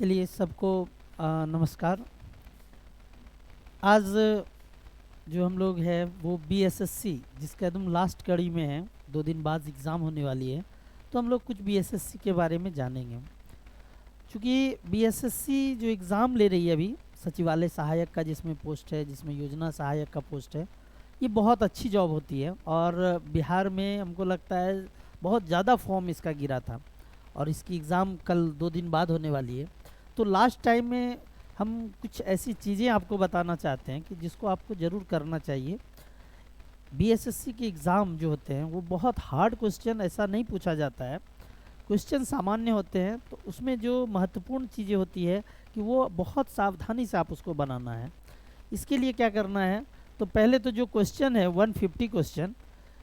चलिए सबको नमस्कार। आज जो हम लोग हैं वो बीएसएससी जिसका एकदम लास्ट कड़ी में है, 2 दिन बाद एग्ज़ाम होने वाली है। तो हम लोग कुछ बीएसएससी के बारे में जानेंगे। क्योंकि बीएसएससी जो एग्ज़ाम ले रही है अभी, सचिवालय सहायक का जिसमें पोस्ट है, जिसमें योजना सहायक का पोस्ट है, ये बहुत अच्छी जॉब होती है। और बिहार में हमको लगता है बहुत ज़्यादा फॉर्म इसका गिरा था और इसकी एग्ज़ाम कल 2 दिन बाद होने वाली है। तो लास्ट टाइम में हम कुछ ऐसी चीज़ें आपको बताना चाहते हैं कि जिसको आपको ज़रूर करना चाहिए। बीएसएससी के एग्ज़ाम जो होते हैं वो बहुत हार्ड क्वेश्चन ऐसा नहीं पूछा जाता है, क्वेश्चन सामान्य होते हैं। तो उसमें जो महत्वपूर्ण चीज़ें होती है कि वो बहुत सावधानी से आप उसको बनाना है। इसके लिए क्या करना है, तो पहले तो जो क्वेश्चन है 150 क्वेश्चन,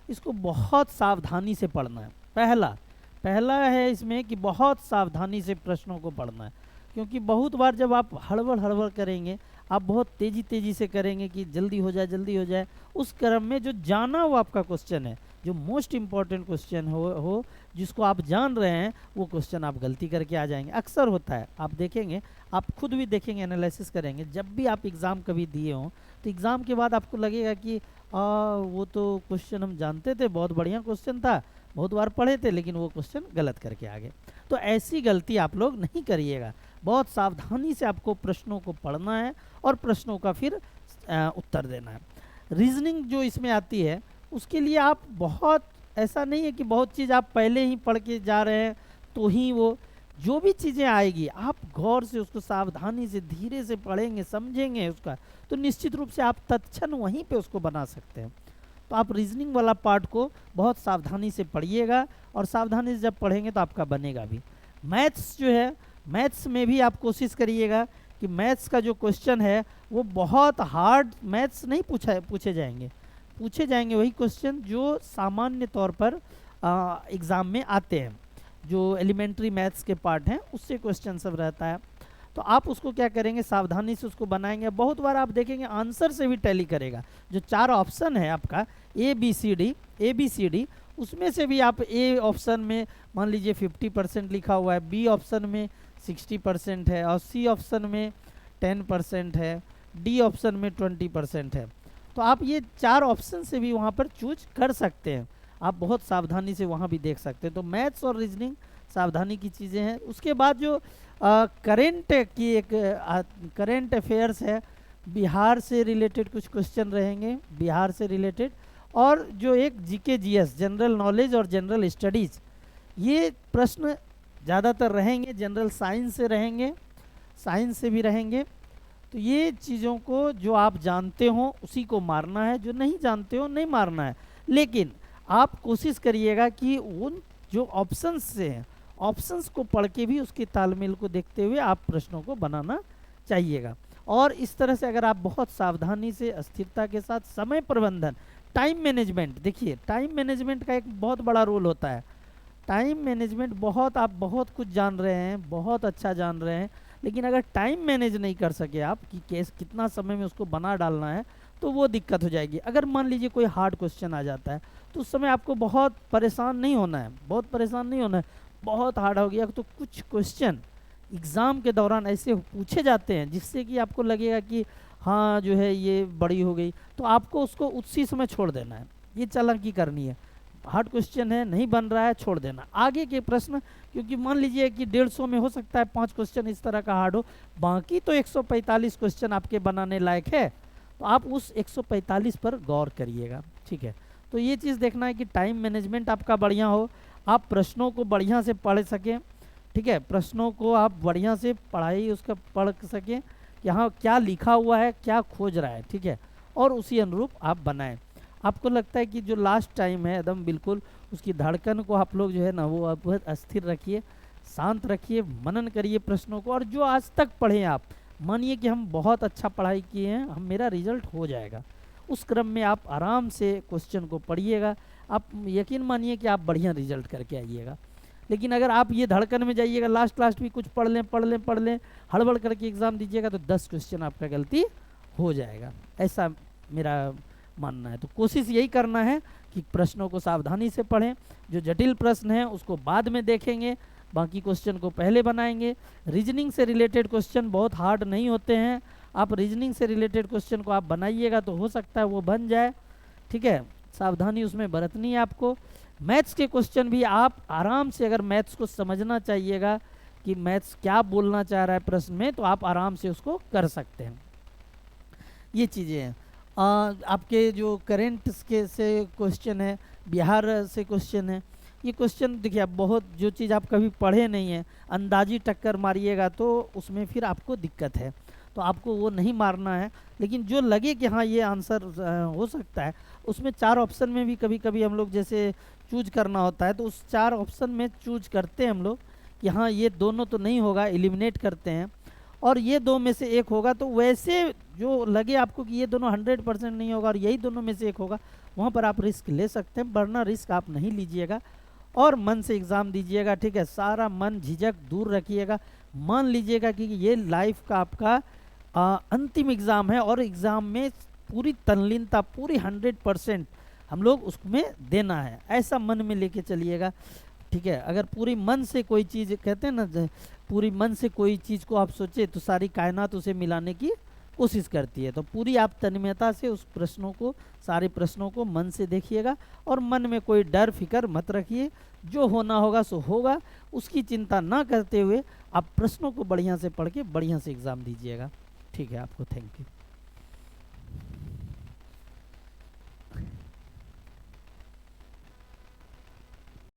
इसको बहुत सावधानी से पढ़ना है। पहला पहला है इसमें कि बहुत सावधानी से प्रश्नों को पढ़ना है। क्योंकि बहुत बार जब आप हड़बड़ हड़बड़ करेंगे, आप बहुत तेज़ी तेज़ी से करेंगे कि जल्दी हो जाए जल्दी हो जाए, उस क्रम में जो जाना वो आपका क्वेश्चन है, जो मोस्ट इम्पॉर्टेंट क्वेश्चन हो जिसको आप जान रहे हैं, वो क्वेश्चन आप गलती करके आ जाएंगे। अक्सर होता है, आप देखेंगे, आप खुद भी देखेंगे, एनालिसिस करेंगे। जब भी आप एग्ज़ाम कभी दिए हों तो एग्ज़ाम के बाद आपको लगेगा कि वो तो क्वेश्चन हम जानते थे, बहुत बढ़िया क्वेश्चन था, बहुत बार पढ़े थे, लेकिन वो क्वेश्चन गलत करके आ गए। तो ऐसी गलती आप लोग नहीं करिएगा। बहुत सावधानी से आपको प्रश्नों को पढ़ना है और प्रश्नों का फिर उत्तर देना है। रीजनिंग जो इसमें आती है उसके लिए आप बहुत, ऐसा नहीं है कि बहुत चीज़ आप पहले ही पढ़ के जा रहे हैं तो ही वो, जो भी चीज़ें आएगी आप गौर से उसको सावधानी से धीरे से पढ़ेंगे, समझेंगे उसका, तो निश्चित रूप से आप तत्क्षण वहीं पे उसको बना सकते हैं। तो आप रीजनिंग वाला पार्ट को बहुत सावधानी से पढ़िएगा, और सावधानी से जब पढ़ेंगे तो आपका बनेगा भी। मैथ्स जो है, मैथ्स में भी आप कोशिश करिएगा कि मैथ्स का जो क्वेश्चन है वो बहुत हार्ड मैथ्स नहीं पूछे जाएंगे वही क्वेश्चन जो सामान्य तौर पर एग्ज़ाम में आते हैं, जो एलिमेंट्री मैथ्स के पार्ट हैं उससे क्वेश्चन सब रहता है। तो आप उसको क्या करेंगे, सावधानी से उसको बनाएंगे। बहुत बार आप देखेंगे आंसर से भी टैली करेगा। जो 4 ऑप्शन है आपका ए बी सी डी, उसमें से भी आप ए ऑप्शन में मान लीजिए 50% लिखा हुआ है, बी ऑप्शन में 60% है, और सी ऑप्शन में 10% है, डी ऑप्शन में 20% है। तो आप ये 4 ऑप्शन से भी वहाँ पर चूज कर सकते हैं। आप बहुत सावधानी से वहाँ भी देख सकते हैं। तो मैथ्स और रीजनिंग सावधानी की चीज़ें हैं। उसके बाद जो करेंट की एक करेंट अफेयर्स है, बिहार से रिलेटेड कुछ क्वेश्चन रहेंगे, बिहार से रिलेटेड, और जो एक जीके जीएस, जनरल नॉलेज और जनरल स्टडीज़, ये प्रश्न ज़्यादातर रहेंगे। जनरल साइंस से रहेंगे, साइंस से भी रहेंगे। तो ये चीज़ों को जो आप जानते हो उसी को मारना है, जो नहीं जानते हो नहीं मारना है। लेकिन आप कोशिश करिएगा कि उन जो ऑप्शंस से हैं, ऑप्शंस को पढ़ के भी उसके तालमेल को देखते हुए आप प्रश्नों को बनाना चाहिएगा। और इस तरह से अगर आप बहुत सावधानी से, स्थिरता के साथ, समय प्रबंधन, टाइम मैनेजमेंट, देखिए टाइम मैनेजमेंट का एक बहुत बड़ा रोल होता है। टाइम मैनेजमेंट बहुत, आप बहुत कुछ जान रहे हैं, बहुत अच्छा जान रहे हैं, लेकिन अगर टाइम मैनेज नहीं कर सके आप कि कैसे कितना समय में उसको बना डालना है, तो वो दिक्कत हो जाएगी। अगर मान लीजिए कोई हार्ड क्वेश्चन आ जाता है तो उस समय आपको बहुत परेशान नहीं होना है, बहुत परेशान नहीं होना है। बहुत हार्ड हो गया तो कुछ क्वेश्चन एग्ज़ाम के दौरान ऐसे पूछे जाते हैं जिससे कि आपको लगेगा कि हाँ जो है ये बड़ी हो गई, तो आपको उसको उसी समय छोड़ देना है। ये चालाकी करनी है। हार्ड क्वेश्चन है, नहीं बन रहा है, छोड़ देना। आगे के प्रश्न, क्योंकि मान लीजिए कि 150 में हो सकता है 5 क्वेश्चन इस तरह का हार्ड हो, बाकी तो 145 क्वेश्चन आपके बनाने लायक है, तो आप उस 145 पर गौर करिएगा। ठीक है, तो ये चीज़ देखना है कि टाइम मैनेजमेंट आपका बढ़िया हो, आप प्रश्नों को बढ़िया से पढ़ सकें। ठीक है, प्रश्नों को आप बढ़िया से पढ़ाई उसका पढ़ सकें, यहाँ क्या लिखा हुआ है, क्या खोज रहा है। ठीक है, और उसी अनुरूप आप बनाएं। आपको लगता है कि जो लास्ट टाइम है एकदम बिल्कुल उसकी धड़कन को आप लोग जो है ना वो आप बहुत अस्थिर रखिए, शांत रखिए, मनन करिए प्रश्नों को। और जो आज तक पढ़े आप, मानिए कि हम बहुत अच्छा पढ़ाई किए हैं, हम मेरा रिजल्ट हो जाएगा, उस क्रम में आप आराम से क्वेश्चन को पढ़िएगा। आप यकीन मानिए कि आप बढ़िया रिजल्ट करके आइएगा। लेकिन अगर आप ये धड़कन में जाइएगा, लास्ट भी कुछ पढ़ लें, हड़बड़ करके एग्ज़ाम दीजिएगा, तो 10 क्वेश्चन आपका गलती हो जाएगा, ऐसा मेरा मानना है। तो कोशिश यही करना है कि प्रश्नों को सावधानी से पढ़ें। जो जटिल प्रश्न हैं उसको बाद में देखेंगे, बाकी क्वेश्चन को पहले बनाएंगे। रीजनिंग से रिलेटेड क्वेश्चन बहुत हार्ड नहीं होते हैं, आप रीजनिंग से रिलेटेड क्वेश्चन को आप बनाइएगा तो हो सकता है वो बन जाए, ठीक है। सावधानी उसमें बरतनी है आपको। मैथ्स के क्वेश्चन भी आप आराम से, अगर मैथ्स को समझना चाहिएगा कि मैथ्स क्या बोलना चाह रहा है प्रश्न में, तो आप आराम से उसको कर सकते हैं। ये चीज़ें हैं। आपके जो करेंट के से क्वेश्चन है, बिहार से क्वेश्चन है, ये क्वेश्चन देखिए, आप बहुत जो चीज़ आप कभी पढ़े नहीं है, अंदाजी टक्कर मारिएगा तो उसमें फिर आपको दिक्कत है, तो आपको वो नहीं मारना है। लेकिन जो लगे कि हाँ ये आंसर हो सकता है, उसमें 4 ऑप्शन में भी कभी कभी हम लोग जैसे चूज करना होता है, तो उस 4 ऑप्शन में चूज करते हैं हम लोग कि हाँ ये दोनों तो नहीं होगा, एलिमिनेट करते हैं, और ये 2 में से एक होगा। तो वैसे जो लगे आपको कि ये दोनों 100% नहीं होगा और यही दोनों में से एक होगा, वहाँ पर आप रिस्क ले सकते हैं, वरना रिस्क आप नहीं लीजिएगा और मन से एग्ज़ाम दीजिएगा, ठीक है। सारा मन झिझक दूर रखिएगा, मान लीजिएगा कि ये लाइफ का आपका अंतिम एग्ज़ाम है और एग्ज़ाम में पूरी तल्लीनता, पूरी 100% हम लोग उसमें देना है, ऐसा मन में लेके चलिएगा, ठीक है। अगर पूरी मन से कोई चीज़, कहते हैं ना, पूरी मन से कोई चीज़ को आप सोचे तो सारी कायनात उसे मिलाने की कोशिश करती है। तो पूरी आप तन्मयता से उस प्रश्नों को, सारे प्रश्नों को मन से देखिएगा और मन में कोई डर फिक्र मत रखिए, जो होना होगा सो होगा, उसकी चिंता ना करते हुए आप प्रश्नों को बढ़िया से पढ़ के बढ़िया से एग्ज़ाम दीजिएगा, ठीक है। आपको थैंक यू।